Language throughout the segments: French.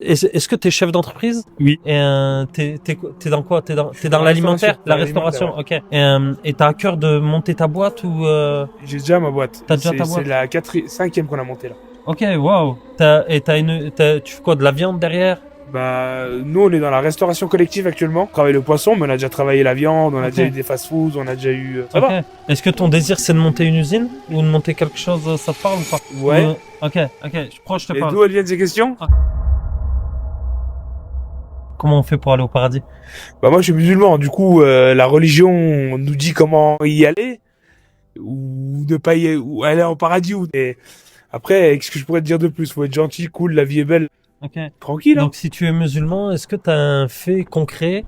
Est-ce que t'es chef d'entreprise? Oui. Et t'es dans quoi? T'es dans l'alimentaire, la restauration, ok. Et t'as à cœur de monter ta boîte ou J'ai déjà ma boîte. T'as déjà ta boîte? C'est la cinquième qu'on a montée là. Ok, waouh. Tu fais quoi, de la viande derrière? Bah, nous on est dans la restauration collective actuellement. On travaille le poisson, mais on a déjà travaillé la viande, on a Ok. déjà eu des fast-foods, on a déjà eu. Ça Ok. va? Est-ce que ton désir c'est de monter une usine ou de monter quelque chose, ça te parle ou pas? Ouais. Ok, je te Et parle. d'où elles viennent ces questions? Comment on fait pour aller au paradis? Bah moi je suis musulman, du coup la religion nous dit comment y aller ou ne pas ou aller au paradis ou. Et après, qu'est-ce que je pourrais te dire de plus? Faut être gentil, cool, la vie est belle, Ok. tranquille. Hein. Donc si tu es musulman, est-ce que tu as un fait concret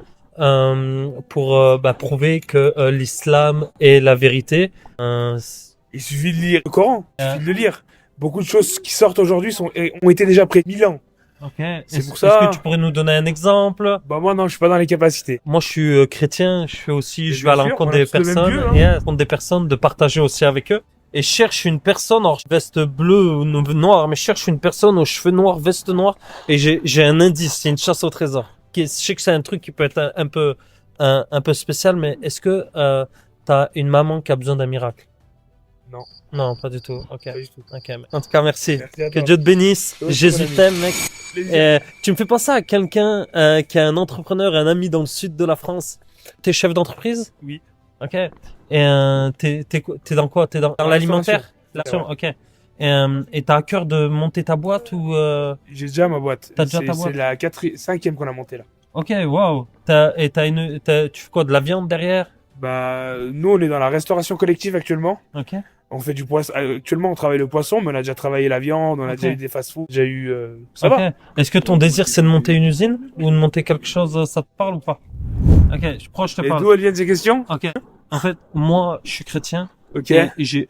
pour prouver que l'islam est la vérité? Il suffit de lire le Coran, il suffit de le lire. Beaucoup de choses qui sortent aujourd'hui ont été déjà près de 1000 ans. Ok. C'est pour Est-ce ça. que tu pourrais nous donner un exemple? Bah moi non, je suis pas dans les capacités. Moi, je suis chrétien. Je fais aussi, Et je vais à bien sûr, l'encontre on a des tous le même personnes, Dieu, hein. et à l'encontre des personnes, de partager aussi avec eux. Et je cherche une personne, alors veste bleue ou noire, mais je cherche une personne aux cheveux noirs, veste noire, et j'ai un indice, c'est une chasse au trésor. Je sais que c'est un truc qui peut être un peu spécial, mais est-ce que t'as une maman qui a besoin d'un miracle? Non. Non, pas du tout. Ok. Pas du tout. Ok. En tout cas, merci. Merci à Que toi. Dieu te bénisse. Toi aussi, Jésus mon ami. t'aime, mec. Plaisir. Tu me fais penser à quelqu'un qui a un entrepreneur, un ami dans le sud de la France. T'es chef d'entreprise? Oui. Ok. Et t'es dans quoi? T'es dans l'alimentaire? Restauration. Ok. Et t'as à cœur de monter ta boîte ou J'ai déjà ma boîte. T'as déjà ta boîte? C'est la cinquième qu'on a montée là. Ok, waouh. Tu fais quoi, de la viande derrière? Bah nous on est dans la restauration collective actuellement. Ok. On fait du poisson. Actuellement on travaille le poisson, mais on a déjà travaillé la viande, on a Ok. déjà eu des fast-foods, déjà eu. Ça Ok. va? Est-ce que ton désir c'est de monter une usine ou de monter quelque chose, ça te parle ou pas? Ok, je te Et parle. d'où elles viennent ces questions? Ok. En fait, moi, je suis chrétien. Ok. Et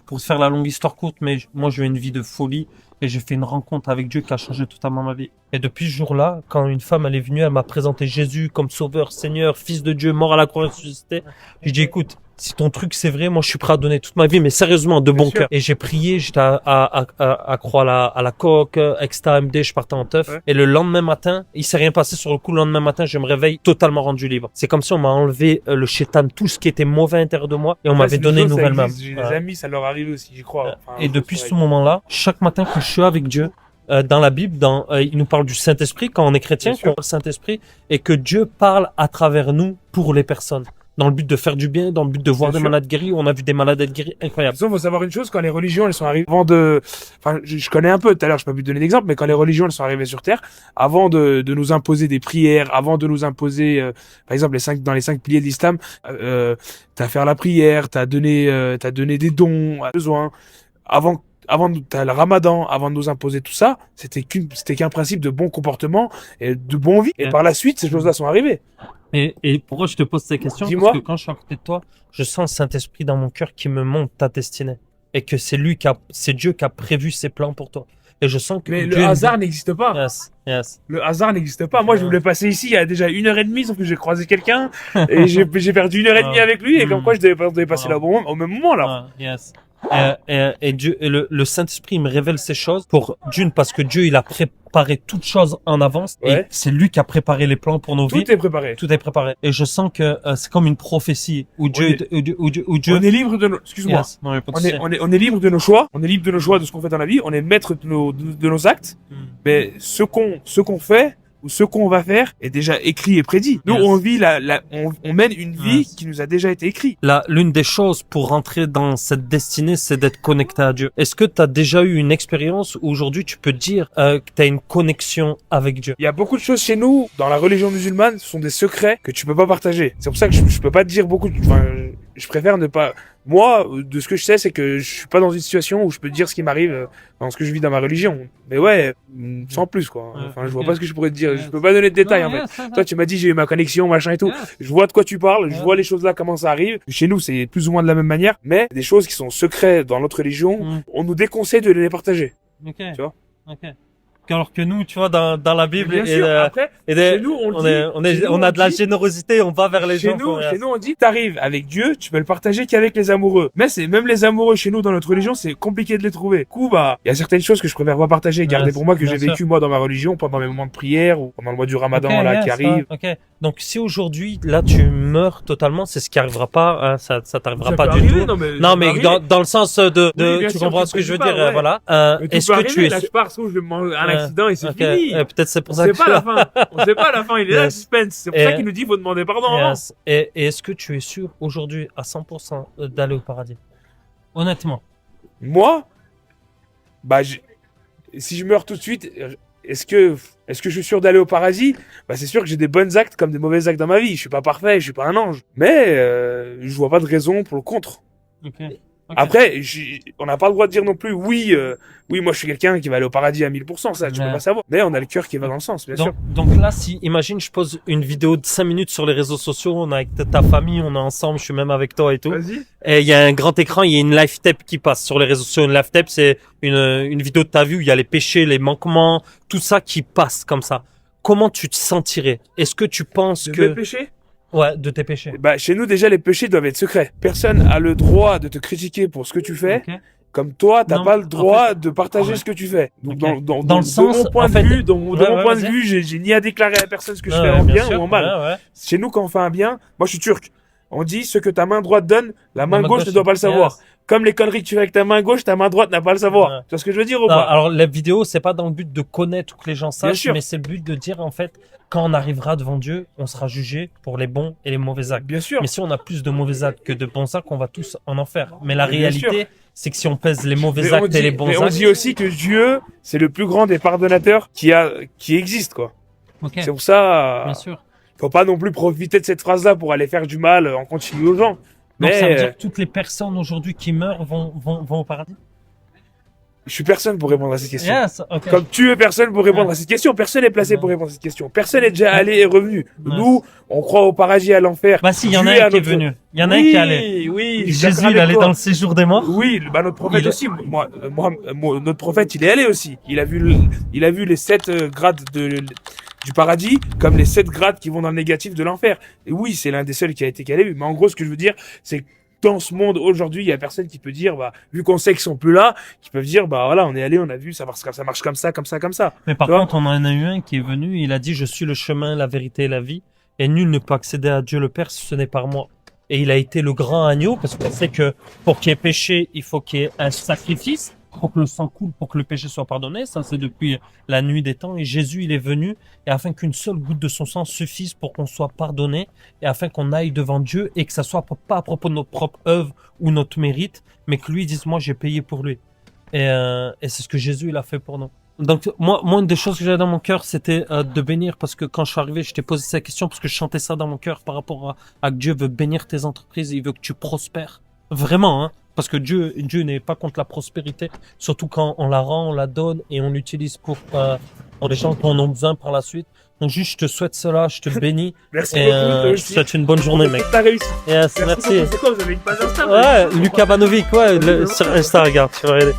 pour faire la longue histoire courte, mais moi, j'ai eu une vie de folie et j'ai fait une rencontre avec Dieu qui a changé totalement ma vie. Et depuis ce jour-là, quand une femme, elle est venue, elle m'a présenté Jésus comme sauveur, Seigneur, Fils de Dieu, mort à la croix, ressuscité. J'ai dit, écoute, si ton truc c'est vrai, moi je suis prêt à donner toute ma vie, mais sérieusement, de bon sûr. cœur. Et j'ai prié, j'étais à croix à la coque, extra MD, je partais en teuf. Ouais. Et le lendemain matin, il s'est rien passé sur le coup. Le lendemain matin, je me réveille totalement rendu libre. C'est comme si on m'a enlevé le chétan, tout ce qui était mauvais à l'intérieur de moi, et on Ça, m'avait c'est des donné une choses, ça nouvelle existe. main. J'ai Voilà. des amis, ça leur arrive aussi, j'y crois. Enfin, Et faut depuis se ce moment-là, chaque matin que je suis avec Dieu, dans la Bible, il nous parle du Saint-Esprit quand on est chrétien, Bien sûr. qu'on parle du Saint-Esprit, et que Dieu parle à travers nous pour les personnes. Dans le but de faire du bien, dans le but de voir Bien des sûr. malades guéris. On a vu des malades être guéris, De incroyable. toute façon, faut savoir une chose, quand les religions, elles sont arrivées avant de, enfin, je connais un peu, tout à l'heure, je peux pas pu te donner d'exemple, mais quand les religions, elles sont arrivées sur Terre, avant de nous imposer des prières, avant de nous imposer, par exemple, dans les 5 piliers de l'islam, t'as fait la prière, t'as donné des dons à besoin. T'as le ramadan, avant de nous imposer tout ça, c'était qu'un principe de bon comportement et de bon vie. Et Ouais. par la suite, ces choses-là sont arrivées. Et pourquoi je te pose ces questions? Dis-moi. Parce que quand je suis à côté de toi, je sens le Saint-Esprit dans mon cœur qui me montre ta destinée. Et que c'est Dieu qui a prévu ses plans pour toi. Et je sens que Mais Dieu le hasard n'existe pas. Yes. Le hasard n'existe pas. Moi, je voulais passer ici il y a déjà 1h30, sauf que j'ai croisé quelqu'un et j'ai perdu 1h30 avec lui et comme quoi je devais passer là au même moment là. Yes. Et Dieu, et le Saint-Esprit me révèle ces choses parce que Dieu, il a préparé toutes choses en avance. Et Ouais. c'est lui qui a préparé les plans pour nos vies. Tout est préparé. Tout est préparé. Et je sens que c'est comme une prophétie où Dieu, où Dieu. On est libre de nos, excuse-moi. Yes. Non, mais pas de souci. On est libre de nos choix. On est libre de nos choix de ce qu'on fait dans la vie. On est maître de nos actes. Mm. Mais ce qu'on fait ou ce qu'on va faire est déjà écrit et prédit. Nous, Yes. on vit on mène une vie Yes. qui nous a déjà été écrite. L'une des choses pour rentrer dans cette destinée, c'est d'être connecté à Dieu. Est-ce que tu as déjà eu une expérience où aujourd'hui tu peux dire que tu as une connexion avec Dieu? Il y a beaucoup de choses chez nous, dans la religion musulmane, ce sont des secrets que tu peux pas partager. C'est pour ça que je peux pas te dire beaucoup je préfère ne pas, moi, de ce que je sais, c'est que je suis pas dans une situation où je peux dire ce qui m'arrive dans ce que je vis dans ma religion. Mais ouais, sans plus, quoi. Enfin, je vois pas ce que je pourrais te dire. Je peux pas donner de détails, en fait. Toi, tu m'as dit, j'ai eu ma connexion, machin et tout. Je vois de quoi tu parles, je vois les choses là, comment ça arrive. Chez nous, c'est plus ou moins de la même manière, mais des choses qui sont secrets dans notre religion, on nous déconseille de les partager. Ok. Tu vois? Ok. Alors que nous, tu vois, dans la Bible, Bien sûr, après, chez nous, on dit, on a de la générosité, on va vers les gens. Chez nous, on dit, t'arrives avec Dieu, tu peux le partager qu'avec les amoureux. Mais c'est, même les amoureux chez nous, dans notre religion, c'est compliqué de les trouver. Du coup, bah, il y a certaines choses que je préfère pas partager, garder pour moi, que j'ai vécu, moi, dans ma religion, pendant mes moments de prière, ou pendant le mois du Ramadan, qui arrive. Ok. Donc, si aujourd'hui, là, tu meurs totalement, c'est ce qui arrivera pas, hein, ça t'arrivera Ça pas peut du arriver, tout. non, mais dans le sens Oui, bien tu sûr, comprends tu ce que je veux prédis dire, pas, ouais. voilà. Est-ce que tu es là, je pars, je vais manger un accident et c'est fini. Peut-être c'est pour On ça sait que pas la fin. On sait pas la fin. Il est là, le suspense. C'est pour ça qu'il nous dit, faut demander pardon avant. Et est-ce que tu es sûr aujourd'hui à 100% d'aller au paradis? Honnêtement. Moi, bah, si je meurs tout de suite, est-ce que je suis sûr d'aller au paradis? Bah, c'est sûr que j'ai des bons actes comme des mauvais actes dans ma vie. Je suis pas parfait, je suis pas un ange. Mais, je vois pas de raison pour le contre. Okay. Après, on n'a pas le droit de dire non plus, oui, moi je suis quelqu'un qui va aller au paradis à 1000%, ça, tu peux pas savoir. Mais on a le cœur qui va dans le sens, bien sûr. Donc là, imagine, je pose une vidéo de 5 minutes sur les réseaux sociaux, on est avec ta famille, on est ensemble, je suis même avec toi et tout. Vas-y. Et il y a un grand écran, il y a une live tape qui passe sur les réseaux sociaux. Une live tape, c'est une vidéo de ta vie où il y a les péchés, les manquements, tout ça qui passe comme ça. Comment tu te sentirais? Est-ce que tu penses que... De péchés? Ouais, de tes péchés. Bah, chez nous, déjà, les péchés doivent être secrets. Personne a le droit de te critiquer pour ce que tu fais. Okay. Comme toi, t'as pas le droit de partager ce que tu fais. Donc, dans le sens, de mon point de vue, de mon point de vue, j'ai ni à déclarer à personne ce que je fais en bien ou en mal. Chez nous, quand on fait un bien, moi, je suis turc. On dit, ce que ta main droite donne, la main gauche ne doit pas le savoir. Comme les conneries que tu fais avec ta main gauche, ta main droite n'a pas le savoir. Tu vois ce que je veux dire ou pas? Alors, la vidéo, c'est pas dans le but de connaître ou que les gens sachent, mais c'est le but de dire, en fait, quand on arrivera devant Dieu, on sera jugé pour les bons et les mauvais actes. Bien sûr. Mais si on a plus de mauvais actes que de bons actes, on va tous en enfer. Mais la réalité, c'est que si on pèse les mauvais actes et les bons actes... Mais on dit aussi que Dieu, c'est le plus grand des pardonnateurs qui existe, quoi. Okay. C'est pour ça... Bien sûr. Faut pas non plus profiter de cette phrase-là pour aller faire du mal en continu aux gens. Donc ça veut dire que toutes les personnes aujourd'hui qui meurent vont au paradis? Je suis personne pour répondre à cette question. Okay. Comme tu es personne pour répondre à cette question, personne n'est placé pour répondre à cette question. Personne n'est déjà allé et revenu. Nous, on croit au paradis et à l'enfer. Bah si, il y en a un qui est venu. Il y en a un qui est allé. Oui, Jésus, il allait dans le séjour des morts. Oui, bah notre prophète aussi. Moi, notre prophète, il est allé aussi. Il a vu les 7 grades du paradis comme les 7 grades qui vont dans le négatif de l'enfer. Et oui, c'est l'un des seuls qui a été calé. Mais en gros, ce que je veux dire, c'est que dans ce monde aujourd'hui, il y a personne qui peut dire, bah, vu qu'on sait qu'ils sont plus là, qui peuvent dire, bah voilà, on est allé, on a vu, ça marche comme ça, comme ça, comme ça. Mais par contre, on en a eu un qui est venu, il a dit, je suis le chemin, la vérité et la vie, et nul ne peut accéder à Dieu le Père si ce n'est par moi. Et il a été le grand agneau, parce qu'on sait que pour qu'il y ait péché, il faut qu'il y ait un sacrifice, pour que le sang coule, pour que le péché soit pardonné. Ça, c'est depuis la nuit des temps. Et Jésus, il est venu, et afin qu'une seule goutte de son sang suffise pour qu'on soit pardonné, et afin qu'on aille devant Dieu, et que ça soit pas à propos de notre propre œuvre ou notre mérite, mais que lui dise, moi, j'ai payé pour lui. Et c'est ce que Jésus, il a fait pour nous. Donc, moi, une des choses que j'avais dans mon cœur, c'était de bénir, parce que quand je suis arrivé, je t'ai posé cette question, parce que je chantais ça dans mon cœur par rapport à que Dieu veut bénir tes entreprises, il veut que tu prospères. Vraiment, hein. Parce que Dieu n'est pas contre la prospérité, surtout quand on la rend, on la donne et on l'utilise pour les gens qui en ont besoin par la suite. Donc juste, je te souhaite cela, je te bénis. Merci et beaucoup. Je te souhaite une bonne journée, mec. T'as réussi. Yes, merci. C'est quoi, vous avez une page Insta? Ouais, Lucas Banovic, sur Insta, regarde, tu vas regarder.